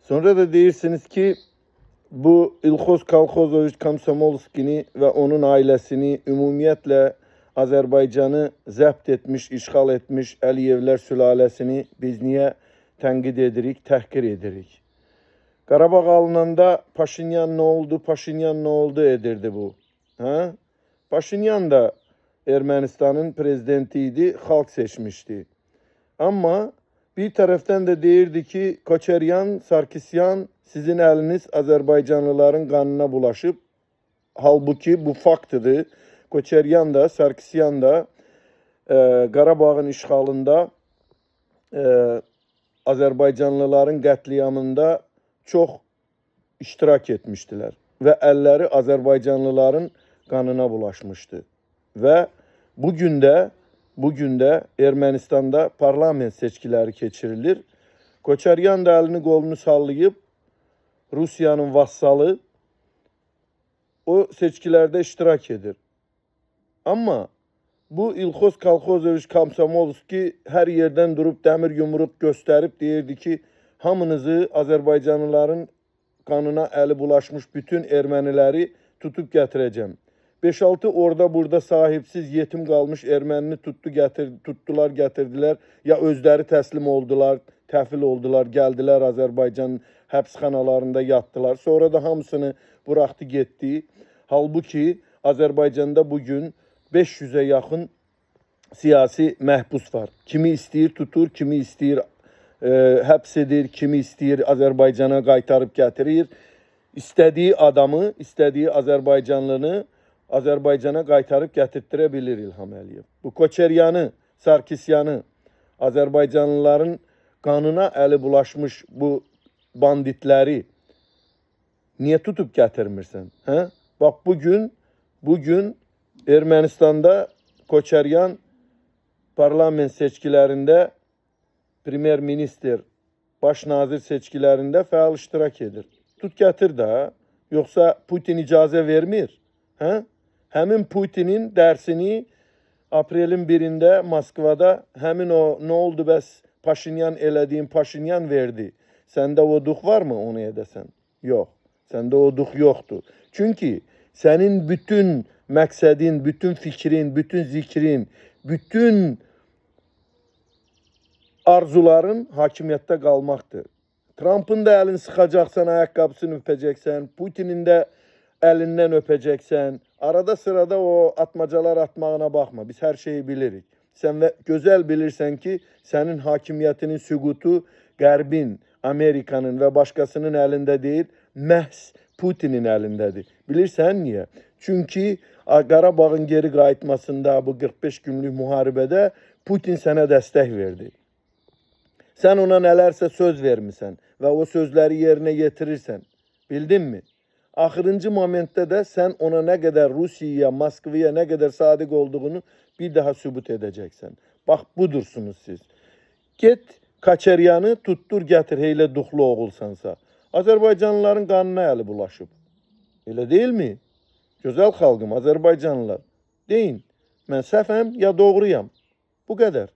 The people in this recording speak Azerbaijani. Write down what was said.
Sonra da deyirsiniz ki bu İlxoz Kalxozoviç Komsomolskini ve onun ailesini ümumiyetle Azerbaycan'ı zəbt etmiş, işgal etmiş Əliyevlər sülalesini biz niye tənkid edirik, təhqir edirik? Qarabağ alınanda Paşinyan ne oldu, Paşinyan ne oldu edirdi bu. Ha? Paşinyan da Ermənistanın prezidentiydi, xalq seçmişti. Ama bir taraftan da deyirdi ki Koçeryan, Sarkisyan sizin eliniz Azerbaycanlıların kanına bulaşıp, halbuki bu faktıdır. Koçeryan da, Sarkisyan da Qarabağın işğalında Azerbaycanlıların qətliamında çox iştirak etmiştiler. Ve elleri Azerbaycanlıların kanına bulaşmıştı. Ve bugün de Ermənistan'da parlament seçkileri keçirilir. Koçeryan da elini kolunu sallayıp Rusya'nın vassalı o seçkilerde iştirak edir. Ama bu İlxoz Kalxozoviç Komsomolski her yerden durup demir yumruk gösterip deyirdi ki hamınızı Azerbaycanlıların kanına eli bulaşmış bütün Ermenileri tutup getireceğim. 5-6 orada burada sahipsiz yetim kalmış Ermenini tuttular getirdiler ya özleri teslim oldular, təhvil oldular, geldiler Azerbaycan həbsxanalarında yattılar. Sonra da hamısını bıraktı gitti. Halbuki Azerbaycan'da bugün 500'e yakın siyasi məhbus var. Kimi istəyir tutur, kimi istəyir həbs edir, kimi istəyir Azerbaycan'a qaytarıb gətirir. İstədiyi adamı, istədiyi Azerbaycanlını Azerbaycan'a qaytarıb gətirtdirə bilir İlham Əliyev. Bu Koçeryanı, Sarkisyanı, Azerbaycanlıların kanına eli bulaşmış bu banditleri niye tutup getirmirsən? Hə? Bak bugün Ermənistan'da Koçeryan parlament seçkilerinde Premier Minister, Baş Nazir seçkilerinde fəal iştirak edir. Tut gətir də, yoksa Putin icazə vermir. Hə? Həmin Putinin dersini aprelin 1'inde Moskvada həmin o ne oldu bəs Paşinyan elədiyin Paşinyan verdi. Səndə o duh var mı onu edəsən? Yok. Səndə o duh yoktur. Çünkü senin bütün məqsədin, bütün fikrin, bütün zikrin, bütün arzuların hakimiyyətdə qalmaqdır. Trump'ın da elini sıxacaqsan, ayaqqabısını öpəcəksən, Putinin de elinden öpeceksen, arada sırada o atmacalar atmağına bakma. Biz her şeyi bilirik. Sen güzel bilirsen ki senin hakimiyetinin süqutu Qərbin, Amerikanın ve başkasının elinde değil, məhz Putinin elindedir. Bilirsən niye? Çünkü Qarabağın geri qayıtmasında bu 45 günlük müharibədə Putin sənə dəstək verdi. Sen ona nelerse söz vermişsən ve o sözleri yerine getirirsen. Bildin mi? Axırıncı momentdə də sən ona nə qədər Rusiyaya, Moskvaya nə qədər sadiq olduğunu bir daha sübut edəcəksən. Bax budursunuz siz. Get Koçeryanı tuttur gətir heylə duxlu oğulsansa. Azerbaycanlıların qanına əli bulaşıb. Elə deyilmi? Gözəl xalqım, Azerbaycanlılar. Deyin, mən səhvəm ya doğruyam. Bu qədər.